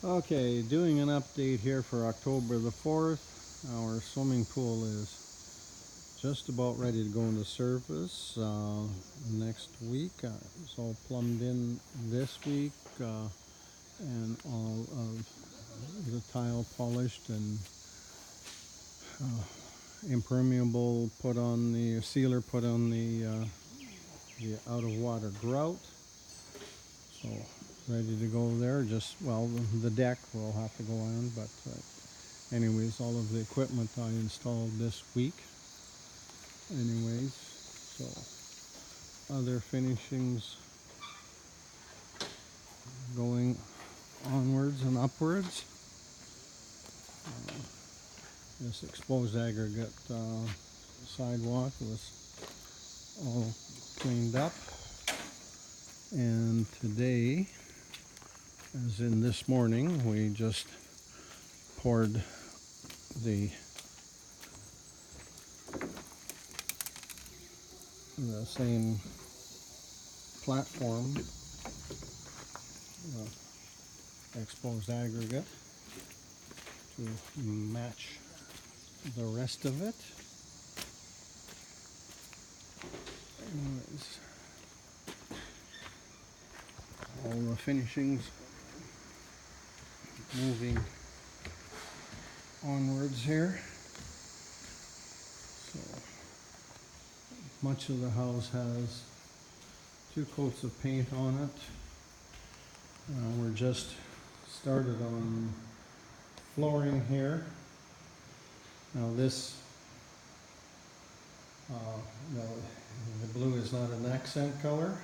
Okay, doing an update here for October the 4th. Our swimming pool is just about ready to go into service next week. It's all plumbed in this week and all of the tile polished and impermeable put on the sealer, put on the out of water grout. So ready to go there. Just, well, the deck will have to go on, but anyways, all of the equipment I installed this week. Anyways, so other finishings going onwards and upwards. This exposed aggregate sidewalk was all cleaned up. And today, as in this morning, we just poured the same platform exposed aggregate to match the rest of it. Anyways, all the finishings moving onwards here. So much of the house has 2 coats of paint on it. We're just started on flooring here. Now this, the blue is not an accent color.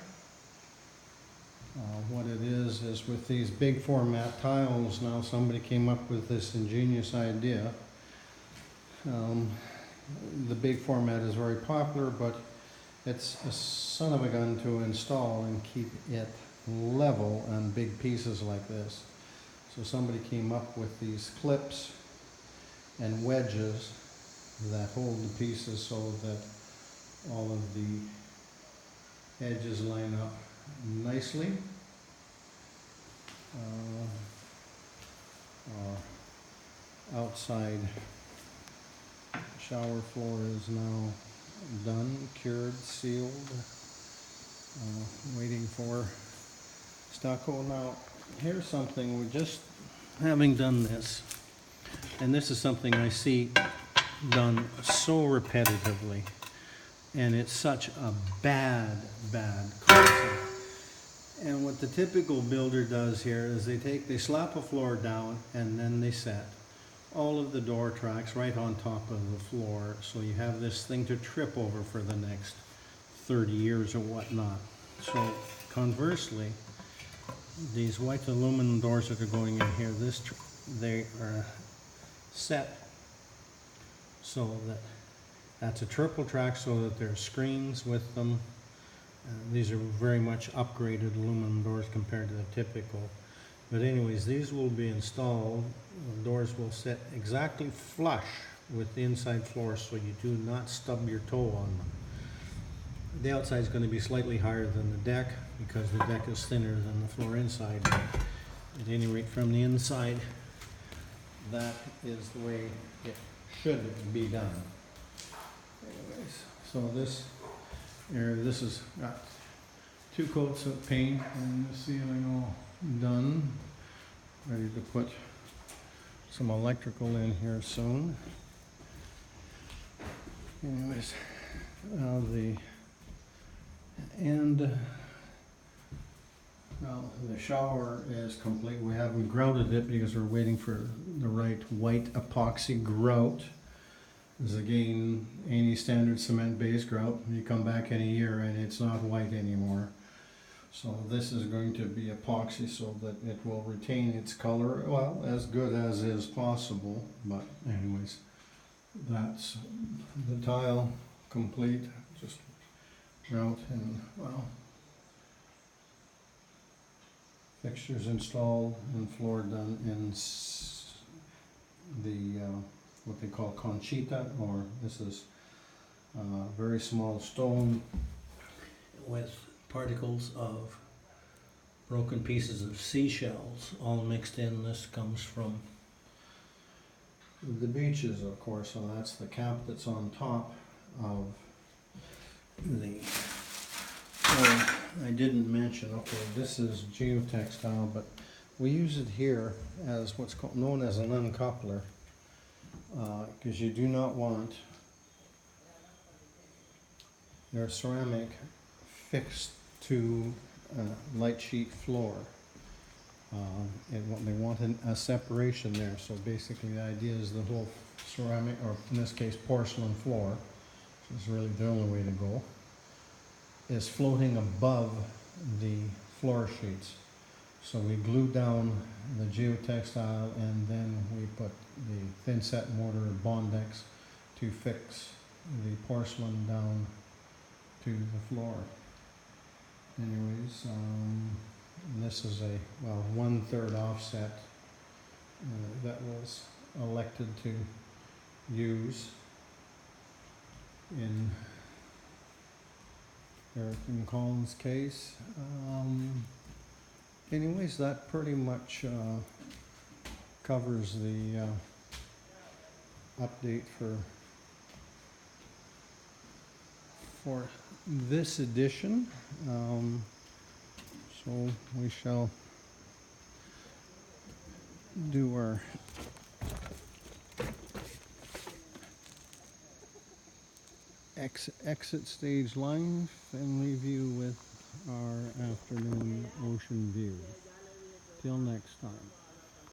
What it is with these big format tiles, now somebody came up with this ingenious idea. The big format is very popular, but it's a son of a gun to install and keep it level on big pieces like this. So somebody came up with these clips and wedges that hold the pieces so that all of the edges line up nicely. Our outside shower floor is now done, cured, sealed, waiting for stucco. Now, here's something, we're just having done this, and this is something I see done so repetitively, and it's such a bad concept. And what the typical builder does here is they slap a floor down and then they set all of the door tracks right on top of the floor, so you have this thing to trip over for the next 30 years or whatnot. So conversely, these white aluminum doors that are going in here, they are set so that that's a triple track, so that there's screens with them. These are very much upgraded aluminum doors compared to the typical. But anyways, these will be installed. The doors will sit exactly flush with the inside floor, so you do not stub your toe on them. The outside is going to be slightly higher than the deck because the deck is thinner than the floor inside. At any rate, from the inside, that is the way it should be done. Anyways, so this has got 2 coats of paint and the ceiling all done. Ready to put some electrical in here soon. Anyways, now the shower is complete. We haven't grouted it because we're waiting for the right white epoxy grout. This is again any standard cement base grout. You come back in a year and it's not white anymore. So this is going to be epoxy so that it will retain its color, well, as good as is possible. But anyways, that's the tile complete. Just grout and, well, fixtures installed and floor done in the what they call conchita, or this is very small stone with particles of broken pieces of seashells all mixed in. This comes from the beaches, of course, so that's the cap that's on top of the... Oh, I didn't mention, okay, this is geotextile, but we use it here as what's known as an uncoupler, because you do not want your ceramic fixed to a light sheet floor. And they want a separation there, so basically the idea is the whole ceramic, or in this case porcelain floor, which is really the only way to go, is floating above the floor sheets. So we glue down the geotextile and then we put the thin set mortar Bondex to fix the porcelain down to the floor. Anyways, this is a, well, 1/3 offset that was elected to use in Eric and Colin's case. Anyways, that pretty much covers the update for this edition. So we shall do our exit stage life and leave you with our afternoon ocean view. Till next time.